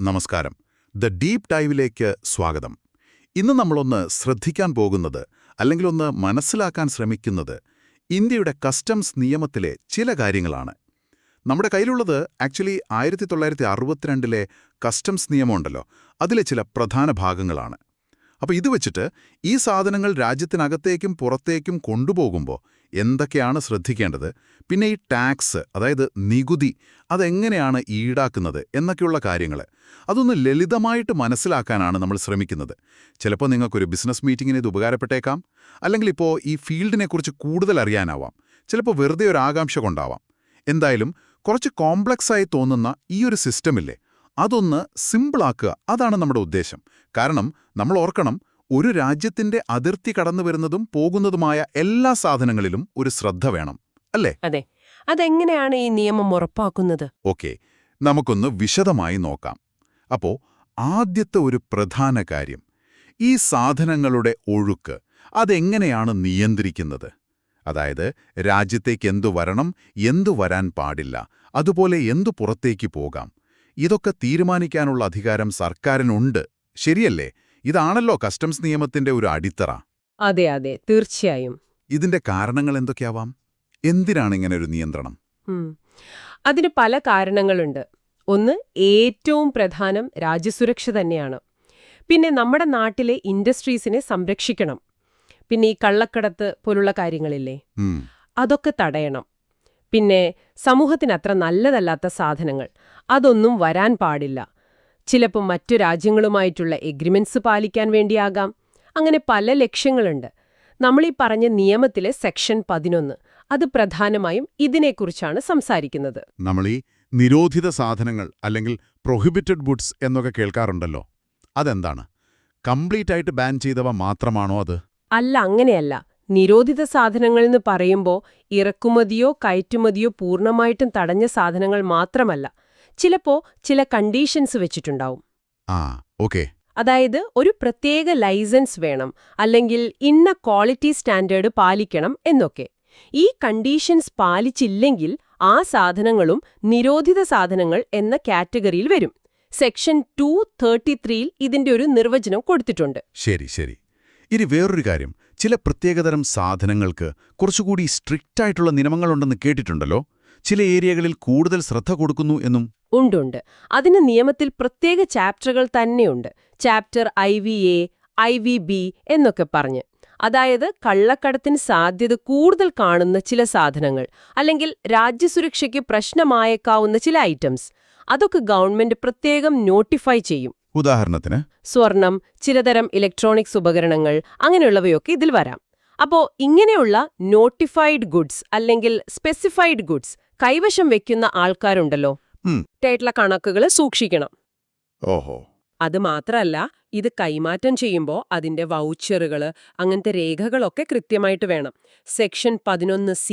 നമസ്കാരം. The deep ഡൈവിലേക്ക് സ്വാഗതം. ഇന്ന് നമ്മളൊന്ന് ശ്രദ്ധിക്കാൻ പോകുന്നത്, അല്ലെങ്കിൽ ഒന്ന് മനസ്സിലാക്കാൻ ശ്രമിക്കുന്നത്, ഇന്ത്യയുടെ കസ്റ്റംസ് നിയമത്തിലെ ചില കാര്യങ്ങളാണ്. നമ്മുടെ കയ്യിലുള്ളത് ആക്ച്വലി 1962 കസ്റ്റംസ് നിയമമുണ്ടല്ലോ, അതിലെ ചില പ്രധാന ഭാഗങ്ങളാണ്. അപ്പോൾ ഇത് വെച്ചിട്ട് ഈ സാധനങ്ങൾ രാജ്യത്തിനകത്തേക്കും പുറത്തേക്കും കൊണ്ടുപോകുമ്പോൾ എന്തൊക്കെയാണ് ശ്രദ്ധിക്കേണ്ടത്, പിന്നെ ഈ ടാക്സ്, അതായത് നികുതി, അതെങ്ങനെയാണ് ഈടാക്കുന്നത് എന്നൊക്കെയുള്ള കാര്യങ്ങൾ, അതൊന്ന് ലളിതമായിട്ട് മനസ്സിലാക്കാനാണ് നമ്മൾ ശ്രമിക്കുന്നത്. ചിലപ്പോൾ നിങ്ങൾക്കൊരു ബിസിനസ് മീറ്റിങ്ങിന് ഇത് ഉപകാരപ്പെട്ടേക്കാം, അല്ലെങ്കിൽ ഇപ്പോൾ ഈ ഫീൽഡിനെക്കുറിച്ച് കൂടുതൽ അറിയാനാവാം, ചിലപ്പോൾ വെറുതെ ഒരു ആകാംക്ഷ കൊണ്ടാവാം. എന്തായാലും കുറച്ച് കോംപ്ലക്സായി തോന്നുന്ന ഈ ഒരു സിസ്റ്റമില്ലേ, അതൊന്ന് സിമ്പിളാക്കുക, അതാണ് നമ്മുടെ ഉദ്ദേശം. കാരണം നമ്മൾ ഓർക്കണം, ഒരു രാജ്യത്തിന്റെ അതിർത്തി കടന്നു വരുന്നതും പോകുന്നതുമായ എല്ലാ സാധനങ്ങളിലും ഒരു ശ്രദ്ധ വേണം, അല്ലേ? അതെ. അതെങ്ങനെയാണ് ഈ നിയമം ഉറപ്പാക്കുന്നത്? ഓക്കെ, നമുക്കൊന്ന് വിശദമായി നോക്കാം. അപ്പോ ആദ്യത്തെ ഒരു പ്രധാന കാര്യം, ഈ സാധനങ്ങളുടെ ഒഴുക്ക് അതെങ്ങനെയാണ് നിയന്ത്രിക്കുന്നത്? അതായത് രാജ്യത്തേക്ക് എന്തു വരണം, എന്തു വരാൻ പാടില്ല, അതുപോലെ എന്തു പുറത്തേക്ക് പോകാം, ഇതൊക്കെ തീരുമാനിക്കാനുള്ള അധികാരം സർക്കാരിനുണ്ട്, ശരിയല്ലേ? ഇതാണല്ലോ കസ്റ്റംസ് നിയമത്തിന്റെ ഒരു അടിത്തറ. അതെ അതെ, തീർച്ചയായും. ഇതിന്റെ കാരണങ്ങൾ എന്തൊക്കെയാവാം? എന്തിനാണ് ഇങ്ങനെ ഒരു നിയന്ത്രണം? അതിന് പല കാരണങ്ങളുണ്ട്. ഒന്ന്, ഏറ്റവും പ്രധാനം രാജ്യസുരക്ഷ തന്നെയാണ്. പിന്നെ നമ്മുടെ നാട്ടിലെ ഇൻഡസ്ട്രീസിനെ സംരക്ഷിക്കണം. പിന്നെ ഈ കള്ളക്കടത്ത് പോലുള്ള കാര്യങ്ങളില്ലേ, അതൊക്കെ തടയണം. പിന്നെ സമൂഹത്തിന് അത്ര നല്ലതല്ലാത്ത സാധനങ്ങൾ, അതൊന്നും വരാൻ പാടില്ല. ചിലപ്പോൾ മറ്റു രാജ്യങ്ങളുമായിട്ടുള്ള എഗ്രിമെന്റ്സ് പാലിക്കാൻ വേണ്ടിയാകാം. അങ്ങനെ പല ലക്ഷ്യങ്ങളുണ്ട്. നമ്മളീ പറഞ്ഞ നിയമത്തിലെ സെക്ഷൻ 11, അത് പ്രധാനമായും ഇതിനെക്കുറിച്ചാണ് സംസാരിക്കുന്നത്. നമ്മൾ ഈ നിരോധിത സാധനങ്ങൾ അല്ലെങ്കിൽ പ്രൊഹിബിറ്റഡ് ഗുഡ്സ് എന്നൊക്കെ കേൾക്കാറുണ്ടല്ലോ, അതെന്താണ്? കംപ്ലീറ്റ് ആയിട്ട് ബാൻ ചെയ്തവ മാത്രമാണോ അത്? അല്ല, അങ്ങനെയല്ല. നിരോധിത സാധനങ്ങൾ എന്ന് പറയുമ്പോൾ ഇറക്കുമതിയോ കയറ്റുമതിയോ പൂർണ്ണമായിട്ടും തടഞ്ഞ സാധനങ്ങൾ മാത്രമല്ല. ചിലപ്പോ ചില കണ്ടീഷൻസ് വെച്ചിട്ടുണ്ടാവും. ഓക്കെ. അതായത് ഒരു പ്രത്യേക ലൈസൻസ് വേണം, അല്ലെങ്കിൽ ഇന്ന ക്വാളിറ്റി സ്റ്റാൻഡേർഡ് പാലിക്കണം എന്നൊക്കെ. ഈ കണ്ടീഷൻസ് പാലിച്ചില്ലെങ്കിൽ ആ സാധനങ്ങളും നിരോധിത സാധനങ്ങൾ എന്ന കാറ്റഗറിയിൽ വരും. സെക്ഷൻ 233-ൽ ഇതിന്റെ ഒരു നിർവചനം കൊടുത്തിട്ടുണ്ട്. ശരി ശരി. ഇനി വേറൊരു കാര്യം, ചില പ്രത്യേകതരം സാധനങ്ങൾക്ക് കുറച്ചുകൂടി സ്ട്രിക്റ്റ് ആയിട്ടുള്ള നിയമങ്ങളുണ്ടെന്ന് കേട്ടിട്ടുണ്ടല്ലോ. ചില ഏരിയകളിൽ കൂടുതൽ ശ്രദ്ധ കൊടുക്കുന്നു എന്നും. ഉണ്ട്. അതിന് നിയമത്തിൽ പ്രത്യേക ചാപ്റ്ററുകൾ തന്നെയുണ്ട്. ചാപ്റ്റർ IVA, IVB എന്നൊക്കെ പറഞ്ഞ്. അതായത് കള്ളക്കടത്തിന് സാധ്യത കൂടുതൽ കാണുന്ന ചില സാധനങ്ങൾ, അല്ലെങ്കിൽ രാജ്യസുരക്ഷയ്ക്ക് പ്രശ്നമായേക്കാവുന്ന ചില ഐറ്റംസ്, അതൊക്കെ ഗവൺമെന്റ് പ്രത്യേകം നോട്ടിഫൈ ചെയ്യും. ഉദാഹരണത്തിന് സ്വർണം, ചിലതരം ഇലക്ട്രോണിക്സ് ഉപകരണങ്ങൾ, അങ്ങനെയുള്ളവയൊക്കെ ഇതിൽ വരാം. അപ്പോ ഇങ്ങനെയുള്ള നോട്ടിഫൈഡ് ഗുഡ്സ് അല്ലെങ്കിൽ സ്പെസിഫൈഡ് ഗുഡ്സ് കൈവശം വെക്കുന്ന ആൾക്കാരുണ്ടല്ലോ, ആയിട്ടുള്ള കണക്കുകൾ സൂക്ഷിക്കണം. ഓഹോ. അത് മാത്രമല്ല, ഇത് കൈമാറ്റം ചെയ്യുമ്പോൾ അതിന്റെ വൗച്ചറുകള്, അങ്ങനത്തെ രേഖകളൊക്കെ കൃത്യമായിട്ട് വേണം. സെക്ഷൻ 11C,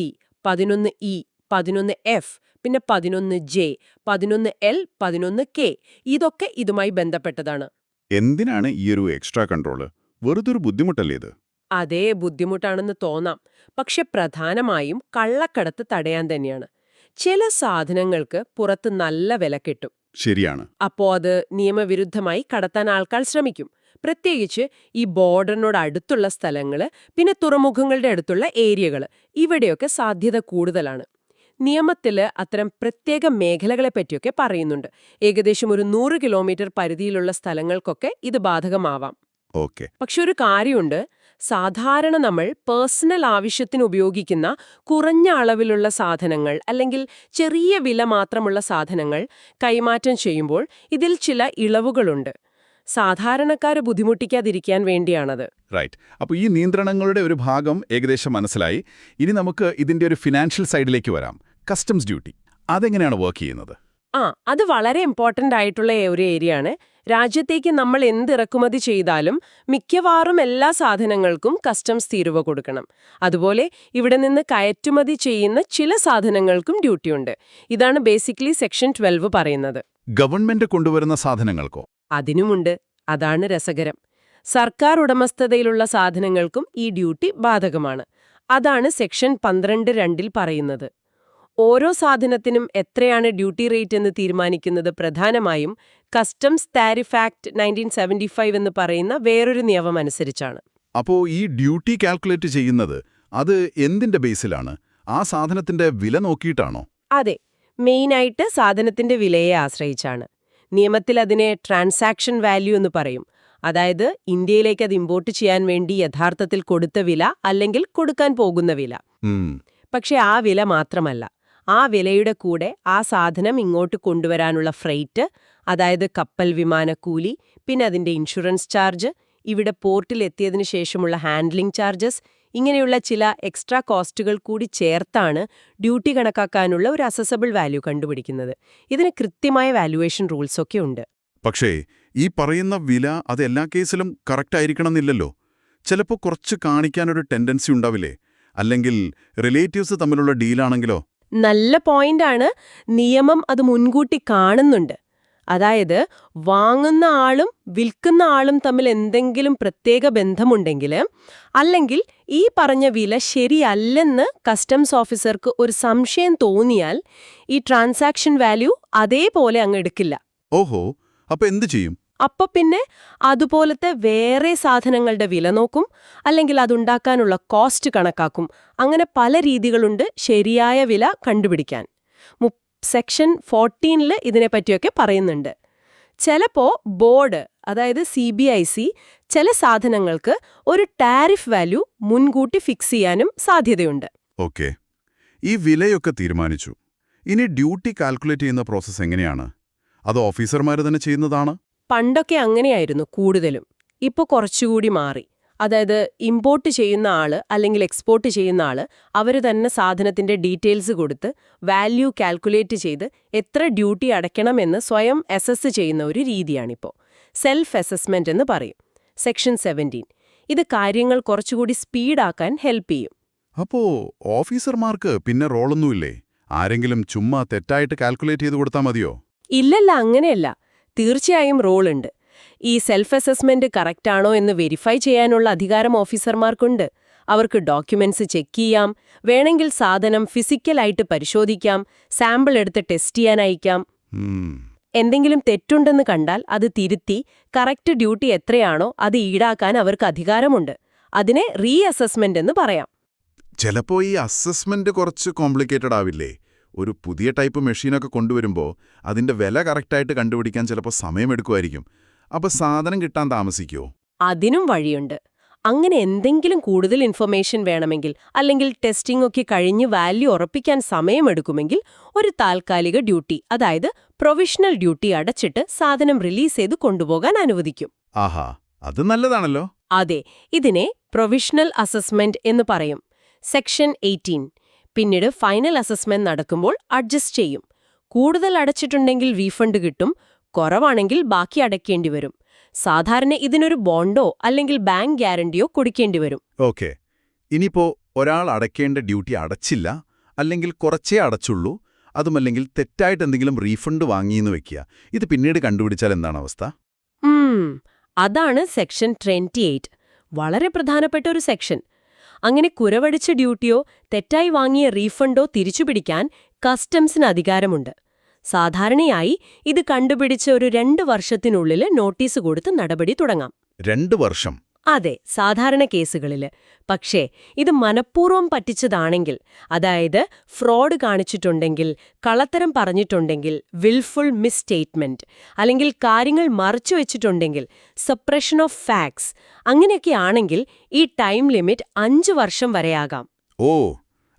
11E, 11F, പിന്നെ 11J, 11L, 11K, ഇതൊക്കെ ഇതുമായി ബന്ധപ്പെട്ടതാണ്. എന്തിനാണ് ഈ ഒരു എക്സ്ട്രാ കൺട്രോള്? വെറുതൊരു ബുദ്ധിമുട്ടല്ലേ ഇത്? അതേ, ബുദ്ധിമുട്ടാണെന്ന് തോന്നാം. പക്ഷെ പ്രധാനമായും കള്ളക്കടത്ത് തടയാൻ തന്നെയാണ്. ചില സാധനങ്ങൾക്ക് പുറത്ത് നല്ല വില കിട്ടും. ശരിയാണ്. അപ്പോ അത് നിയമവിരുദ്ധമായി കടത്താൻ ആൾക്കാർ ശ്രമിക്കും. പ്രത്യേകിച്ച് ഈ ബോർഡറിനോട് അടുത്തുള്ള സ്ഥലങ്ങള്, പിന്നെ തുറമുഖങ്ങളുടെ അടുത്തുള്ള ഏരിയകള്, ഇവിടെയൊക്കെ സാധ്യത കൂടുതലാണ്. നിയമത്തില് അത്തരം പ്രത്യേക മേഖലകളെ പറ്റിയൊക്കെ പറയുന്നുണ്ട്. ഏകദേശം ഒരു 100 കിലോമീറ്റർ പരിധിയിലുള്ള സ്ഥലങ്ങൾക്കൊക്കെ ഇത് ബാധകമാവാം. പക്ഷെ ഒരു കാര്യമുണ്ട്, സാധാരണ നമ്മൾ പേഴ്സണൽ ആവശ്യത്തിന് ഉപയോഗിക്കുന്ന കുറഞ്ഞ അളവിലുള്ള സാധനങ്ങൾ, അല്ലെങ്കിൽ ചെറിയ വില മാത്രമുള്ള സാധനങ്ങൾ കൈമാറ്റം ചെയ്യുമ്പോൾ ഇതിൽ ചില ഇളവുകളുണ്ട്. സാധാരണക്കാരെ ബുദ്ധിമുട്ടിക്കാതിരിക്കാൻ വേണ്ടിയാണത്. റൈറ്റ്. അപ്പോൾ ഈ നിയന്ത്രണങ്ങളുടെ ഒരു ഭാഗം ഏകദേശം മനസ്സിലായി. ഇനി നമുക്ക് ഇതിന്റെ ഒരു ഫിനാൻഷ്യൽ സൈഡിലേക്ക് വരാം. കസ്റ്റംസ് ഡ്യൂട്ടി, അതെങ്ങനെയാണ് വർക്ക് ചെയ്യുന്നത്? അത് വളരെ ഇമ്പോർട്ടൻ്റ് ആയിട്ടുള്ള ഒരു ഏരിയയാണ്. രാജ്യത്തേക്ക് നമ്മൾ എന്ത് ഇറക്കുമതി ചെയ്താലും മിക്കവാറും എല്ലാ സാധനങ്ങൾക്കും കസ്റ്റംസ് തീരുവ കൊടുക്കണം. അതുപോലെ ഇവിടെ നിന്ന് കയറ്റുമതി ചെയ്യുന്ന ചില സാധനങ്ങൾക്കും ഡ്യൂട്ടിയുണ്ട്. ഇതാണ് ബേസിക്കലി സെക്ഷൻ 12 പറയുന്നത്. ഗവൺമെന്റ് കൊണ്ടുവരുന്ന സാധനങ്ങൾക്കോ? അതിനുമുണ്ട്. അതാണ് രസകരം. സർക്കാർ ഉടമസ്ഥതയിലുള്ള സാധനങ്ങൾക്കും ഈ ഡ്യൂട്ടി ബാധകമാണ്. അതാണ് സെക്ഷൻ 12(2) പറയുന്നത്. ഓരോ സാധനത്തിനും എത്രയാണ് ഡ്യൂട്ടി റേറ്റ് എന്ന് തീരുമാനിക്കുന്നത് പ്രധാനമായും കസ്റ്റംസ് താരിഫ് ആക്ട് 1975 എന്ന് പറയുന്ന വേറൊരു നിയമം അനുസരിച്ചാണ്. അപ്പോ ഈ ഡ്യൂട്ടി കാൽക്കുലേറ്റ് ചെയ്യുന്നത് അത് എന്തിന്റെ ബേസിലാണ്? ആ സാധനത്തിന്റെ വില നോക്കിയിട്ടാണോ? അതെ, മെയിനായിട്ട് സാധനത്തിന്റെ വിലയെ ആശ്രയിച്ചാണ്. നിയമത്തിൽ അതിനെ ട്രാൻസാക്ഷൻ വാല്യൂ എന്ന് പറയും. അതായത് ഇന്ത്യയിലേക്ക് അത് ഇമ്പോർട്ട് ചെയ്യാൻ വേണ്ടി യഥാർത്ഥത്തിൽ കൊടുത്ത വില അല്ലെങ്കിൽ കൊടുക്കാൻ പോകുന്ന വില. പക്ഷെ ആ വില മാത്രമല്ല, ആ വിലയുടെ കൂടെ ആ സാധനം ഇങ്ങോട്ട് കൊണ്ടുവരാനുള്ള ഫ്രൈറ്റ്, അതായത് കപ്പൽ വിമാനക്കൂലി, പിന്നെ അതിന്റെ ഇൻഷുറൻസ് ചാർജ്, ഇവിടെ പോർട്ടിൽ എത്തിയതിനു ശേഷമുള്ള ഹാൻഡ്ലിംഗ് ചാർജസ്, ഇങ്ങനെയുള്ള ചില എക്സ്ട്രാ കോസ്റ്റുകൾ കൂടി ചേർത്താണ് ഡ്യൂട്ടി കണക്കാക്കാനുള്ള ഒരു അസസബിൾ വാല്യൂ കണ്ടുപിടിക്കുന്നത്. ഇതിന് കൃത്യമായ വാല്യുവേഷൻ റൂൾസൊക്കെ ഉണ്ട്. പക്ഷേ ഈ പറയുന്ന വില അത് എല്ലാ കേസിലും കറക്റ്റ് ആയിരിക്കണമെന്നില്ലല്ലോ. ചിലപ്പോൾ കുറച്ച് കാണിക്കാനൊരു ടെൻഡൻസി ഉണ്ടാവില്ലേ? അല്ലെങ്കിൽ റിലേറ്റീവ്സ് തമ്മിലുള്ള ഡീലാണെങ്കിലോ? നല്ല പോയിന്റാണ്. നിയമം അത് മുൻകൂട്ടി കാണുന്നുണ്ട്. അതായത് വാങ്ങുന്ന ആളും വിൽക്കുന്ന ആളും തമ്മിൽ എന്തെങ്കിലും പ്രത്യേക ബന്ധമുണ്ടെങ്കിൽ, അല്ലെങ്കിൽ ഈ പറഞ്ഞ വില ശരിയല്ലെന്ന് കസ്റ്റംസ് ഓഫീസർക്ക് ഒരു സംശയം തോന്നിയാൽ ഈ ട്രാൻസാക്ഷൻ വാല്യൂ അതേപോലെ അങ്ങ് എടുക്കില്ല. ഓഹോ, അപ്പൊ എന്തു ചെയ്യും? അപ്പൊ പിന്നെ അതുപോലത്തെ വേറെ സാധനങ്ങളുടെ വില നോക്കും, അല്ലെങ്കിൽ അതുണ്ടാക്കാനുള്ള കോസ്റ്റ് കണക്കാക്കും. അങ്ങനെ പല രീതികളുണ്ട് ശരിയായ വില കണ്ടുപിടിക്കാൻ. സെക്ഷൻ 14 ഇതിനെപ്പറ്റിയൊക്കെ പറയുന്നുണ്ട്. ചിലപ്പോ ബോർഡ്, അതായത് CBIC, ചില സാധനങ്ങൾക്ക് ഒരു ടാരിഫ് വാല്യൂ മുൻകൂട്ടി ഫിക്സ് ചെയ്യാനും സാധ്യതയുണ്ട്. ഓക്കെ, ഈ വിലയൊക്കെ തീരുമാനിച്ചു. ഇനി ഡ്യൂട്ടി കാൽക്കുലേറ്റ് ചെയ്യുന്ന പ്രോസസ്സ് എങ്ങനെയാണ്? അത് ഓഫീസർമാർ തന്നെ ചെയ്യുന്നതാണ്? പണ്ടൊക്കെ അങ്ങനെയായിരുന്നു കൂടുതലും. ഇപ്പൊ കുറച്ചുകൂടി മാറി. അതായത് ഇമ്പോർട്ട് ചെയ്യുന്ന ആള് അല്ലെങ്കിൽ എക്സ്പോർട്ട് ചെയ്യുന്ന ആള് അവര് തന്നെ സാധനത്തിന്റെ ഡീറ്റെയിൽസ് കൊടുത്ത് വാല്യൂ കാൽക്കുലേറ്റ് ചെയ്ത് എത്ര ഡ്യൂട്ടി അടയ്ക്കണമെന്ന് സ്വയം അസസ് ചെയ്യുന്ന ഒരു രീതിയാണിപ്പോൾ. സെൽഫ് അസസ്മെന്റ് എന്ന് പറയും. സെക്ഷൻ 17 ഇത് കാര്യങ്ങൾ കുറച്ചുകൂടി സ്പീഡാക്കാൻ ഹെൽപ്പ് ചെയ്യും. അപ്പോ ഓഫീസർമാർക്ക് പിന്നെ റോളൊന്നുമില്ലേ? ആരെങ്കിലും ചുമ്മാ തെറ്റായിട്ട് കാൽക്കുലേറ്റ് ചെയ്ത് കൊടുത്താൽ മതിയോ? ഇല്ലല്ല, അങ്ങനെയല്ല. തീർച്ചയായും റോളുണ്ട്. ഈ സെൽഫ് അസസ്മെന്റ് കറക്റ്റാണോ എന്ന് വെരിഫൈ ചെയ്യാനുള്ള അധികാരം ഓഫീസർമാർക്കുണ്ട്. അവർക്ക് ഡോക്യുമെന്റ്സ് ചെക്ക് ചെയ്യാം, വേണമെങ്കിൽ സാധനം ഫിസിക്കലായിട്ട് പരിശോധിക്കാം, സാമ്പിൾ എടുത്ത് ടെസ്റ്റ് ചെയ്യാൻ അയക്കാം. എന്തെങ്കിലും തെറ്റുണ്ടെന്ന് കണ്ടാൽ അത് തിരുത്തി കറക്റ്റ് ഡ്യൂട്ടി എത്രയാണോ അത് ഈടാക്കാൻ അവർക്ക് അധികാരമുണ്ട്. അതിനെ റീ അസസ്മെന്റ് എന്ന് പറയാം. ചിലപ്പോ ഈ അസസ്മെന്റ് കുറച്ച് കോംപ്ലിക്കേറ്റഡ് ആവില്ലേ? ഒരു പുതിയ ടൈപ്പ് മെഷീനൊക്കെ കൊണ്ടുവരുമ്പോൾ അതിന്റെ വില കറക്റ്റായിട്ട് കണ്ടുപിടിക്കാൻ ചിലപ്പോൾ സമയമെടുക്കുമായിരിക്കും. അപ്പൊ സാധനം കിട്ടാൻ താമസിക്കുമോ? അതിനും വഴിയുണ്ട്. അങ്ങനെ എന്തെങ്കിലും കൂടുതൽ ഇൻഫർമേഷൻ വേണമെങ്കിൽ, അല്ലെങ്കിൽ ടെസ്റ്റിംഗ് ഒക്കെ കഴിഞ്ഞ് വാല്യൂ ഉറപ്പിക്കാൻ സമയമെടുക്കുമെങ്കിൽ ഒരു താൽക്കാലിക ഡ്യൂട്ടി, അതായത് പ്രൊവിഷണൽ ഡ്യൂട്ടി അടച്ചിട്ട് സാധനം റിലീസ് ചെയ്ത് കൊണ്ടുപോകാൻ അനുവദിക്കും. ആഹാ, അത് നല്ലതാണല്ലോ. അതെ, ഇതിനെ പ്രൊവിഷണൽ അസസ്മെന്റ് എന്ന് പറയും. സെക്ഷൻ 18 പിന്നീട് ഫൈനൽ അസസ്മെന്റ് നടക്കുമ്പോൾ അഡ്ജസ്റ്റ് ചെയ്യും. കൂടുതൽ അടച്ചിട്ടുണ്ടെങ്കിൽ റീഫണ്ട് കിട്ടും, കുറവാണെങ്കിൽ ബാക്കി അടയ്ക്കേണ്ടി വരും. സാധാരണ ഇതിനൊരു ബോണ്ടോ അല്ലെങ്കിൽ ബാങ്ക് ഗ്യാരണ്ടിയോ കൊടുക്കേണ്ടി വരും. ഓക്കെ, ഇനിയിപ്പോ ഒരാൾ അടയ്ക്കേണ്ട ഡ്യൂട്ടി അടച്ചില്ല, അല്ലെങ്കിൽ കുറച്ചേ അടച്ചുള്ളൂ, അതുമല്ലെങ്കിൽ തെറ്റായിട്ട് എന്തെങ്കിലും റീഫണ്ട് വാങ്ങിയെന്ന് വെക്കുക. ഇത് പിന്നീട് കണ്ടുപിടിച്ചാൽ എന്താണ് അവസ്ഥ? അതാണ് സെക്ഷൻ 28. വളരെ പ്രധാനപ്പെട്ട ഒരു സെക്ഷൻ. അങ്ങനെ കുരവടിച്ച ഡ്യൂട്ടിയോ തെറ്റായി വാങ്ങിയ റീഫണ്ടോ തിരിച്ചുപിടിക്കാൻ കസ്റ്റംസിന് അധികാരമുണ്ട്. സാധാരണയായി ഇത് കണ്ടുപിടിച്ച് ഒരു 2 വർഷത്തിനുള്ളിൽ നോട്ടീസ് കൊടുത്ത് നടപടി തുടങ്ങാം. 2 വർഷം? അതെ, സാധാരണ കേസുകളില്. പക്ഷേ ഇത് മനഃപൂർവ്വം പറ്റിച്ചതാണെങ്കിൽ, അതായത് ഫ്രോഡ് കാണിച്ചിട്ടുണ്ടെങ്കിൽ, കള്ളത്തരം പറഞ്ഞിട്ടുണ്ടെങ്കിൽ, വിൽഫുൾ മിസ്സ്റ്റേറ്റ്മെന്റ്, അല്ലെങ്കിൽ കാര്യങ്ങൾ മറച്ചുവെച്ചിട്ടുണ്ടെങ്കിൽ, സപ്രഷൻ ഓഫ് ഫാക്ട്സ്, അങ്ങനെയൊക്കെയാണെങ്കിൽ ഈ ടൈം ലിമിറ്റ് 5 വർഷം വരെയാകാം. ഓ,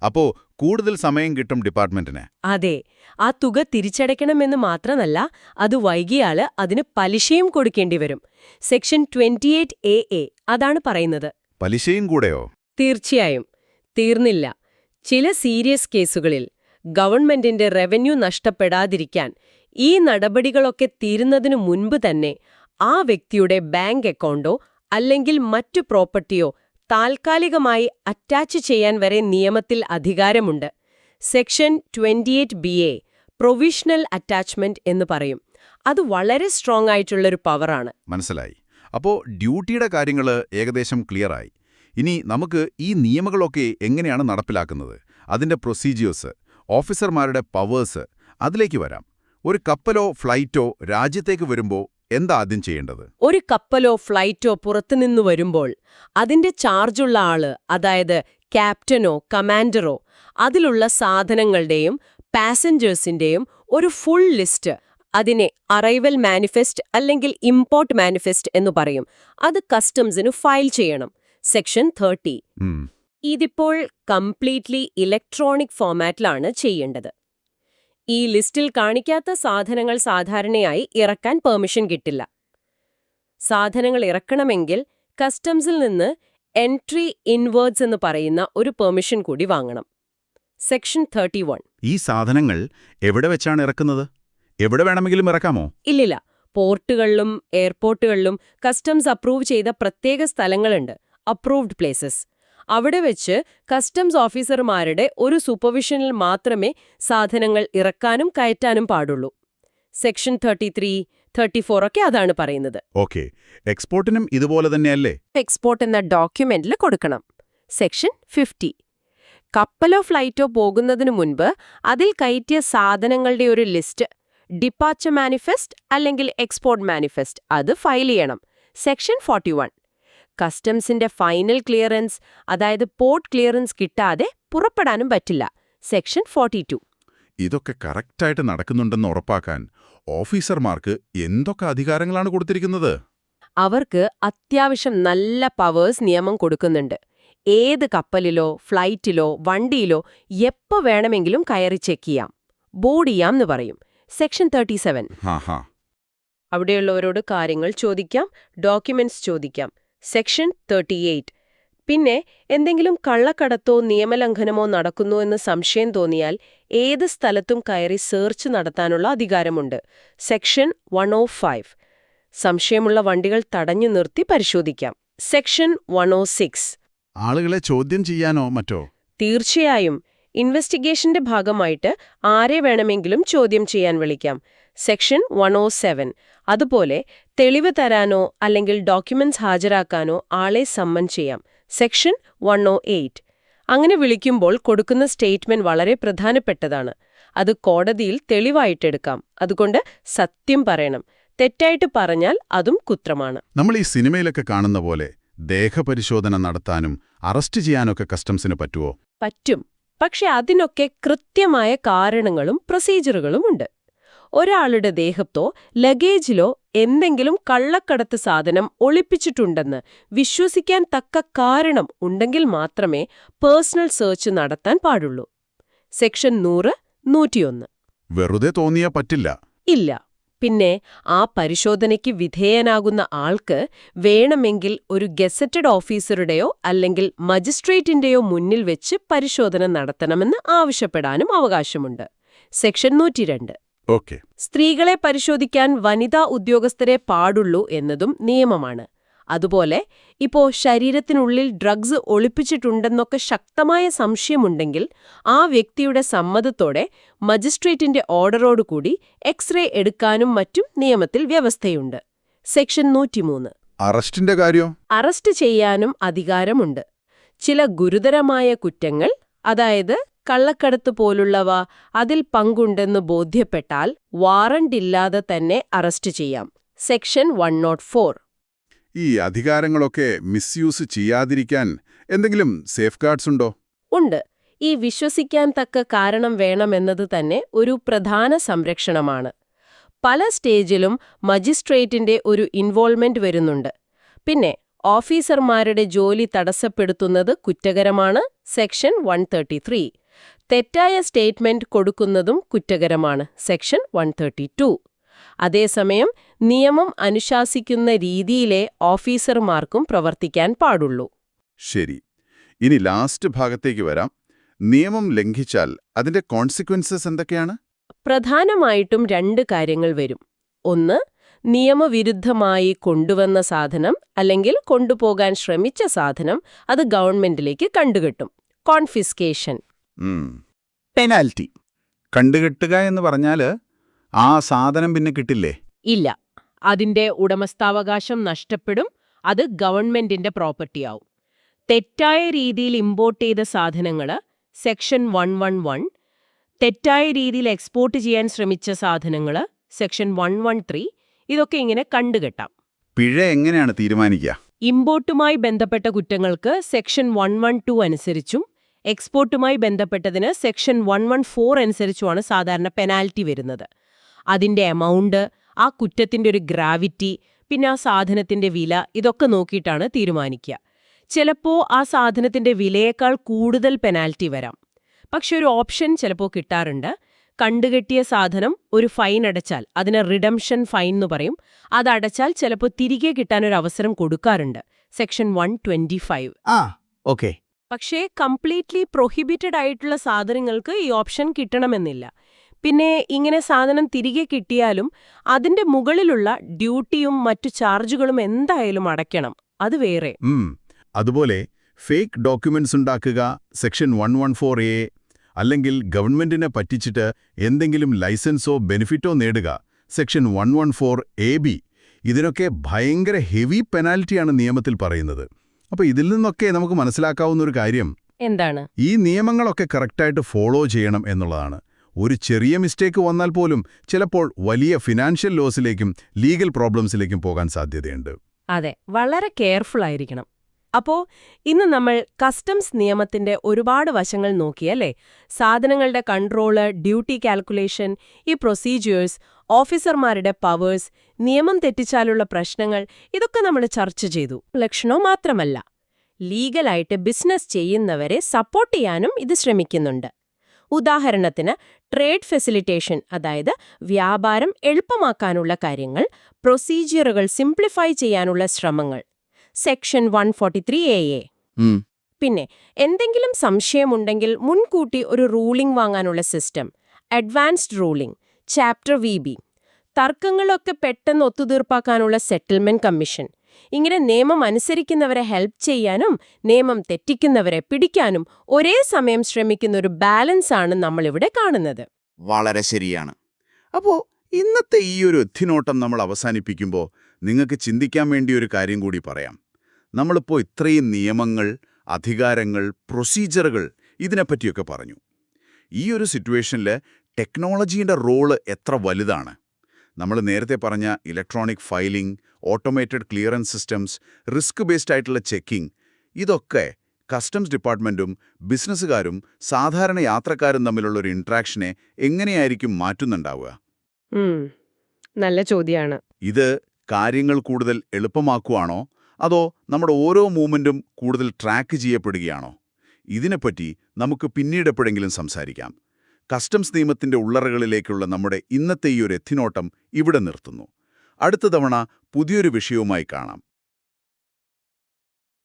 അപ്പോ കൂടുതൽ സമയം കിട്ടും ഡിപ്പാർട്ട്മെന്റിന്. അതെ, ആ തുക തിരിച്ചടയ്ക്കണമെന്ന് മാത്രമല്ല, അത് വൈകിയാൽ അതിന് പലിശയും കൊടുക്കേണ്ടി വരും. സെക്ഷൻ 28AA അതാണ് പറയുന്നത്. പലിശയും കൂടെയോ? തീർച്ചയായും. തീർന്നില്ല. ചില സീരിയസ് കേസുകളിൽ ഗവൺമെന്റിന്റെ റവന്യൂ നഷ്ടപ്പെടാതിരിക്കാൻ ഈ നടപടികളൊക്കെ തീരുന്നതിനു മുൻപ് തന്നെ ആ വ്യക്തിയുടെ ബാങ്ക് അക്കൗണ്ടോ അല്ലെങ്കിൽ മറ്റു പ്രോപ്പർട്ടിയോ താൽക്കാലികമായി അറ്റാച്ച് ചെയ്യാൻ വരെ നിയമത്തിൽ അധികാരമുണ്ട്. സെക്ഷൻ 28BA പ്രൊവിഷണൽ അറ്റാച്ച്മെന്റ് എന്ന് പറയും. അത് വളരെ സ്ട്രോങ് ആയിട്ടുള്ളൊരു പവറാണ്. മനസ്സിലായി. അപ്പോ ഡ്യൂട്ടിയുടെ കാര്യങ്ങൾ ഏകദേശം ക്ലിയറായി. ഇനി നമുക്ക് ഈ നിയമങ്ങളൊക്കെ എങ്ങനെയാണ് നടപ്പിലാക്കുന്നത്, അതിന്റെ പ്രൊസീജിയേഴ്സ്, ഓഫീസർമാരുടെ പവേഴ്സ്, അതിലേക്ക് വരാം. ഒരു കപ്പലോ ഫ്ലൈറ്റോ രാജ്യത്തേക്ക് വരുമ്പോൾ എന്താ ആദ്യം ചെയ്യേണ്ടത്? ഒരു കപ്പലോ ഫ്ലൈറ്റോ പുറത്തുനിന്നു വരുമ്പോൾ അതിന്റെ ചാർജുള്ള ആള്, അതായത് ക്യാപ്റ്റനോ കമാൻഡറോ, അതിലുള്ള സാധനങ്ങളുടെയും പാസഞ്ചേഴ്സിന്റെയും ഒരു ഫുൾ ലിസ്റ്റ്, അതിനെ അറൈവൽ മാനിഫെസ്റ്റ് അല്ലെങ്കിൽ ഇമ്പോർട്ട് മാനിഫെസ്റ്റ് എന്നു പറയും, അത് കസ്റ്റംസിന് ഫയൽ ചെയ്യണം. സെക്ഷൻ 30. ഇതിപ്പോൾ കംപ്ലീറ്റ്ലി ഇലക്ട്രോണിക് ഫോമാറ്റിലാണ് ചെയ്യേണ്ടത്. ഈ ലിസ്റ്റിൽ കാണിക്കാത്ത സാധനങ്ങൾ സാധാരണയായി ഇറക്കാൻ പെർമിഷൻ കിട്ടില്ല. സാധനങ്ങൾ ഇറക്കണമെങ്കിൽ കസ്റ്റംസിൽ നിന്ന് എൻട്രി ഇൻവേർഡ്സ് എന്ന് പറയുന്ന ഒരു പെർമിഷൻ കൂടി വാങ്ങണം. സെക്ഷൻ 31. ഈ സാധനങ്ങൾ എവിടെ വെച്ചാണ് ഇറക്കുന്നത്? എവിടെ വേണമെങ്കിലും ഇറക്കാമോ? ഇല്ലില്ല. പോർട്ടുകളിലും എയർപോർട്ടുകളിലും കസ്റ്റംസ് അപ്രൂവ് ചെയ്ത പ്രത്യേക സ്ഥലങ്ങളുണ്ട്, അപ്രൂവ്ഡ് പ്ലേസസ്. അവിടെ വെച്ച് കസ്റ്റംസ് ഓഫീസർമാരുടെ ഒരു സൂപ്പർവിഷനിൽ മാത്രമേ സാധനങ്ങൾ ഇറക്കാനും കയറ്റാനും പാടുള്ളൂ. സെക്ഷൻ 33, 34 ഒക്കെ അതാണ് പറയുന്നത്. ഓക്കെ. എക്സ്പോർട്ടിനും ഇതുപോലെ തന്നെയല്ലേ? എക്സ്പോർട്ട് എന്ന ഡോക്യുമെന്റിൽ കൊടുക്കണം. സെക്ഷൻ 50. കപ്പലോ ഫ്ലൈറ്റോ പോകുന്നതിനു മുൻപ് അതിൽ കയറ്റിയ സാധനങ്ങളുടെ ഒരു ലിസ്റ്റ്, ഡിപ്പാച്ചർ മാനിഫെസ്റ്റ് അല്ലെങ്കിൽ എക്സ്പോർട്ട് മാനിഫെസ്റ്റ്, അത് ഫയൽ ചെയ്യണം. സെക്ഷൻ 41. കസ്റ്റംസിന്റെ ഫൈനൽ ക്ലിയറൻസ്, അതായത് പോർട്ട് ക്ലിയറൻസ് കിട്ടാതെ പുറപ്പെടാനും പറ്റില്ല. സെക്ഷൻ 42. ഇതൊക്കെ കറക്റ്റായിട്ട് നടക്കുന്നുണ്ടെന്ന് ഉറപ്പാക്കാൻ ഓഫീസർമാർക്ക് എന്തൊക്കെ അധികാരങ്ങളാണ് കൊടുത്തിരിക്കുന്നത്? അവർക്ക് അത്യാവശ്യം നല്ല പവേഴ്സ് നിയമം കൊടുക്കുന്നുണ്ട്. ഏത് കപ്പലിലോ ഫ്ലൈറ്റിലോ വണ്ടിയിലോ എപ്പോ വേണമെങ്കിലും കയറി ചെക്ക് ചെയ്യാം, ബോർഡ് ചെയ്യാംന്ന് പറയും. സെക്ഷൻ 37. അവിടെയുള്ളവരോട് കാര്യങ്ങൾ ചോദിക്കാം, ഡോക്യുമെന്റ്സ് ചോദിക്കാം. സെക്ഷൻ 38. പിന്നെ എന്തെങ്കിലും കള്ളക്കടത്തോ നിയമലംഘനമോ നടക്കുന്നു എന്ന് സംശയം തോന്നിയാൽ ഏത് സ്ഥലത്തും കയറി സെർച്ച് നടത്താനുള്ള അധികാരമുണ്ട്. സെക്ഷൻ 105. സംശയമുള്ള വണ്ടികൾ തടഞ്ഞു നിർത്തി പരിശോധിക്കാം. സെക്ഷൻ 106. ആളുകളെ ചോദ്യം ചെയ്യാനോ മറ്റോ? തീർച്ചയായും. ഇൻവെസ്റ്റിഗേഷന്റെ ഭാഗമായിട്ട് ആരെ വേണമെങ്കിലും ചോദ്യം ചെയ്യാൻ വിളിക്കാം. സെക്ഷൻ 107. അതുപോലെ തെളിവ് തരാനോ അല്ലെങ്കിൽ ഡോക്യുമെന്റ്സ് ഹാജരാക്കാനോ ആളെ സമ്മൻ ചെയ്യാം. സെക്ഷൻ 108. അങ്ങനെ വിളിക്കുമ്പോൾ കൊടുക്കുന്ന സ്റ്റേറ്റ്മെന്റ് വളരെ പ്രധാനപ്പെട്ടതാണ്. അത് കോടതിയിൽ തെളിവായിട്ടെടുക്കാം. അതുകൊണ്ട് സത്യം പറയണം. തെറ്റായിട്ട് പറഞ്ഞാൽ അതും കുറ്റമാണ്. നമ്മൾ ഈ സിനിമയിലൊക്കെ കാണുന്ന പോലെ ദേഹപരിശോധന നടത്താനും അറസ്റ്റ് ചെയ്യാനൊക്കെ കസ്റ്റംസിന് പറ്റുമോ? പറ്റും. പക്ഷെ അതിനൊക്കെ കൃത്യമായ കാരണങ്ങളും പ്രൊസീജറുകളും ഉണ്ട്. ഒരാളുടെ ദേഹത്തോ ലഗേജിലോ എന്തെങ്കിലും കള്ളക്കടത്ത് സാധനം ഒളിപ്പിച്ചിട്ടുണ്ടെന്ന് വിശ്വസിക്കാൻ തക്ക കാരണം ഉണ്ടെങ്കിൽ മാത്രമേ പേഴ്സണൽ സെർച്ച് നടത്താൻ പാടുള്ളൂ. സെക്ഷൻ 100, 101. വെറുതെ തോന്നിയാ പറ്റില്ല. ഇല്ല. പിന്നെ ആ പരിശോധനയ്ക്ക് വിധേയനാകുന്ന ആൾക്ക് വേണമെങ്കിൽ ഒരു ഗസറ്റഡ് ഓഫീസറുടെയോ അല്ലെങ്കിൽ മജിസ്ട്രേറ്റിന്റെയോ മുന്നിൽ വെച്ച് പരിശോധന നടത്തണമെന്ന് ആവശ്യപ്പെടാനും അവകാശമുണ്ട്. സെക്ഷൻ 102. ഓക്കെ. സ്ത്രീകളെ പരിശോധിക്കാൻ വനിതാ ഉദ്യോഗസ്ഥരെ പാടുള്ളൂ എന്നതും നിയമമാണ്. അതുപോലെ ഇപ്പോ ശരീരത്തിനുള്ളിൽ ഡ്രഗ്സ് ഒളിപ്പിച്ചിട്ടുണ്ടെന്നൊക്കെ ശക്തമായ സംശയമുണ്ടെങ്കിൽ ആ വ്യക്തിയുടെ സമ്മതത്തോടെ മജിസ്ട്രേറ്റിന്റെ ഓർഡറോടുകൂടി എക്സ്റേ എടുക്കാനും മറ്റും നിയമത്തിൽ വ്യവസ്ഥയുണ്ട്. സെക്ഷൻ 103. അറസ്റ്റിന്റെ കാര്യം? അറസ്റ്റ് ചെയ്യാനും അധികാരമുണ്ട്. ചില ഗുരുതരമായ കുറ്റങ്ങൾ, അതായത് കള്ളക്കടത്ത് പോലുള്ളവ, അതിൽ പങ്കുണ്ടെന്ന് ബോധ്യപ്പെട്ടാൽ വാറണ്ടില്ലാതെ തന്നെ അറസ്റ്റ് ചെയ്യാം. സെക്ഷൻ 104. ഈ അധികാരങ്ങളൊക്കെ മിസ്യൂസ് ചെയ്യാതിരിക്കാൻ എന്തെങ്കിലും സേഫ് ഗാർഡ്സ് ഉണ്ടോ? ഉണ്ട്. ഈ വിശ്വസിക്കാൻ തക്ക കാരണം വേണമെന്നത് തന്നെ ഒരു പ്രധാന സംരക്ഷണമാണ്. പല സ്റ്റേജിലും മജിസ്ട്രേറ്റിന്റെ ഒരു ഇൻവോൾവ്മെന്റ് വരുന്നുണ്ട്. പിന്നെ ഓഫീസർമാരുടെ ജോലി തടസ്സപ്പെടുത്തുന്നത് കുറ്റകരമാണ്. സെക്ഷൻ 133. തെറ്റായ സ്റ്റേറ്റ്മെന്റ് കൊടുക്കുന്നതും കുറ്റകരമാണ്. സെക്ഷൻ 132. അതേസമയം നിയമം അനുശാസിക്കുന്ന രീതിയിലെ ഓഫീസർമാർക്കും പ്രവർത്തിക്കാൻ പാടുള്ളൂ. ശരി. ഇനി ലാസ്റ്റ് ഭാഗത്തേക്ക് വരാം. നിയമം ലംഘിച്ചാൽ അതിന്റെ കോൺസിക്വൻസസ് എന്തൊക്കെയാണ്? പ്രധാനമായിട്ടും 2 കാര്യങ്ങൾ വരും. ഒന്ന്, നിയമവിരുദ്ധമായി കൊണ്ടുവന്ന സാധനം അല്ലെങ്കിൽ കൊണ്ടുപോകാൻ ശ്രമിച്ച സാധനം അത് ഗവൺമെന്റിലേക്ക് കണ്ടുകെട്ടും. കോൺഫിസ്കേഷൻ. പെനാൽറ്റി. കണ്ടുകെട്ടുക എന്ന് പറഞ്ഞാല് ആ സാധനം പിന്നെ കിട്ടില്ലേ? ഇല്ല. അതിന്റെ ഉടമസ്ഥാവകാശം നഷ്ടപ്പെടും. അത് ഗവൺമെന്റിന്റെ പ്രോപ്പർട്ടിയാവും. തെറ്റായ രീതിയിൽ ഇമ്പോർട്ട് ചെയ്ത സാധനങ്ങൾ സെക്ഷൻ 111, തെറ്റായ രീതിയിൽ എക്സ്പോർട്ട് ചെയ്യാൻ ശ്രമിച്ച സാധനങ്ങൾ സെക്ഷൻ 113 ഇതൊക്കെ ഇങ്ങനെ കണ്ടുകെട്ടാം. പിഴ എങ്ങനെയാണ് തീരുമാനിക്കുക? ഇമ്പോർട്ടുമായി ബന്ധപ്പെട്ട കുറ്റങ്ങൾക്ക് സെക്ഷൻ 112 അനുസരിച്ചും എക്സ്പോർട്ടുമായി ബന്ധപ്പെട്ടതിന് സെക്ഷൻ 114 അനുസരിച്ചുമാണ് സാധാരണ പെനാൽറ്റി വരുന്നത്. അതിന്റെ എമൗണ്ട്, ആ കുറ്റത്തിന്റെ ഒരു ഗ്രാവിറ്റി, പിന്നെ ആ സാധനത്തിന്റെ വില ഇതൊക്കെ നോക്കിയിട്ടാണ് തീരുമാനിക്കുക. ചിലപ്പോൾ ആ സാധനത്തിന്റെ വിലയേക്കാൾ കൂടുതൽ പെനാൽറ്റി വരാം. പക്ഷെ ഒരു ഓപ്ഷൻ ചിലപ്പോൾ കിട്ടാറുണ്ട്. കണ്ടുകെട്ടിയ സാധനം ഒരു ഫൈൻ അടച്ചാൽ, അതിന് റിഡംഷൻ ഫൈൻ എന്ന് പറയും, അതടച്ചാൽ ചിലപ്പോൾ തിരികെ കിട്ടാനൊരു അവസരം കൊടുക്കാറുണ്ട്, സെക്ഷൻ 125. ഓക്കെ. പക്ഷേ കംപ്ലീറ്റ്ലി പ്രൊഹിബിറ്റഡ് ആയിട്ടുള്ള സാധനങ്ങൾക്ക് ഈ ഓപ്ഷൻ കിട്ടണമെന്നില്ല. പിന്നെ ഇങ്ങനെ സാധനം തിരികെ കിട്ടിയാലും അതിന്റെ മുകളിലുള്ള ഡ്യൂട്ടിയും മറ്റു ചാർജുകളും എന്തായാലും അടയ്ക്കണം, അത് വേറെ. അതുപോലെ ഫേക്ക് ഡോക്യുമെന്റ്സ് ഉണ്ടാക്കുക, സെക്ഷൻ 114A, അല്ലെങ്കിൽ ഗവൺമെന്റിനെ പറ്റിച്ചിട്ട് എന്തെങ്കിലും ലൈസൻസോ ബെനിഫിറ്റോ നേടുക, സെക്ഷൻ 114AB, ഇതിനൊക്കെ ഭയങ്കര ഹെവി പെനാൽറ്റിയാണ് നിയമത്തിൽ പറയുന്നത്. അപ്പോൾ ഇതിൽ നിന്നൊക്കെ നമുക്ക് മനസ്സിലാക്കാവുന്ന ഒരു കാര്യം എന്താണ്? ഈ നിയമങ്ങളൊക്കെ കറക്റ്റായിട്ട് ഫോളോ ചെയ്യണം എന്നുള്ളതാണ്. ഒരു ചെറിയ മിസ്റ്റേക്ക് വന്നാൽ പോലും ചിലപ്പോൾ വലിയ ഫിനാൻഷ്യൽ ലോസിലേക്കും ലീഗൽ പ്രോബ്ലംസിലേക്കും പോകാൻ സാധ്യതയുണ്ട്. അതെ, വളരെ കെയർഫുൾ ആയിരിക്കണം. അപ്പോൾ ഇന്ന് നമ്മൾ കസ്റ്റംസ് നിയമത്തിന്റെ ഒരുപാട് വശങ്ങൾ നോക്കിയല്ലേ? സാധനങ്ങളുടെ കൺട്രോള്, ഡ്യൂട്ടി കാൽക്കുലേഷൻ, ഈ പ്രൊസീജിയേഴ്സ്, ഓഫീസർമാരുടെ പവേഴ്സ്, നിയമം തെറ്റിച്ചാലുള്ള പ്രശ്നങ്ങൾ, ഇതൊക്കെ നമ്മൾ ചർച്ച ചെയ്തു. ലക്ഷണോ മാത്രമല്ല, ലീഗലായിട്ട് ബിസിനസ് ചെയ്യുന്നവരെ സപ്പോർട്ട് ചെയ്യാനും ഇത് ശ്രമിക്കുന്നുണ്ട്. ഉദാഹരണത്തിന് ട്രേഡ് ഫെസിലിറ്റേഷൻ, അതായത് വ്യാപാരം എളുപ്പമാക്കാനുള്ള കാര്യങ്ങൾ, പ്രൊസീജിയറുകൾ സിംപ്ലിഫൈ ചെയ്യാനുള്ള ശ്രമങ്ങൾ, സെക്ഷൻ 143AA. പിന്നെ എന്തെങ്കിലും സംശയമുണ്ടെങ്കിൽ മുൻകൂട്ടി ഒരു റൂളിംഗ് വാങ്ങാനുള്ള system, advanced ruling, chapter VB, തർക്കങ്ങളൊക്കെ പെട്ടെന്ന് ഒത്തുതീർപ്പാക്കാനുള്ള സെറ്റിൽമെന്റ് കമ്മീഷൻ. ഇങ്ങനെ നിയമം അനുസരിക്കുന്നവരെ ഹെൽപ്പ് ചെയ്യാനും നിയമം തെറ്റിക്കുന്നവരെ പിടിക്കാനും ഒരേ സമയം ശ്രമിക്കുന്ന ഒരു ബാലൻസ് ആണ് നമ്മളിവിടെ കാണുന്നത്. വളരെ ശരിയാണ്. അപ്പോൾ ഇന്നത്തെ ഈ ഒരു എത്തിനോട്ടം നമ്മൾ അവസാനിപ്പിക്കുമ്പോൾ നിങ്ങൾക്ക് ചിന്തിക്കാൻ വേണ്ടി ഒരു കാര്യം കൂടി പറയാം. നമ്മളിപ്പോൾ ഇത്രയും നിയമങ്ങൾ, അധികാരങ്ങൾ, പ്രൊസീജിയറുകൾ ഇതിനെപ്പറ്റിയൊക്കെ പറഞ്ഞു. ഈ ഒരു സിറ്റുവേഷനിൽ ടെക്നോളജീൻ്റെ റോള് എത്ര വലുതാണ്? നമ്മൾ നേരത്തെ പറഞ്ഞ electronic filing, automated clearance systems, risk based ആയിട്ടുള്ള ചെക്കിംഗ്, ഇതൊക്കെ കസ്റ്റംസ് ഡിപ്പാർട്ട്മെൻറ്റും ബിസിനസ്സുകാരും സാധാരണ യാത്രക്കാരും തമ്മിലുള്ള ഒരു ഇൻട്രാക്ഷനെ എങ്ങനെയായിരിക്കും മാറ്റുന്നുണ്ടാവുക? നല്ല ചോദ്യമാണ്. ഇത് കാര്യങ്ങൾ കൂടുതൽ എളുപ്പമാക്കുവാണോ, അതോ നമ്മുടെ ഓരോ മൂവ്മെൻറ്റും കൂടുതൽ ട്രാക്ക് ചെയ്യപ്പെടുകയാണോ? ഇതിനെപ്പറ്റി നമുക്ക് പിന്നീട് എപ്പോഴെങ്കിലും സംസാരിക്കാം. കസ്റ്റംസ് നിയമത്തിന്റെ ഉള്ളറകളിലേക്കുള്ള നമ്മുടെ ഇന്നത്തെ ഈ ഒരു എത്തിനോട്ടം ഇവിടെ നിർത്തുന്നു. അടുത്ത തവണ പുതിയൊരു വിഷയവുമായി കാണാം.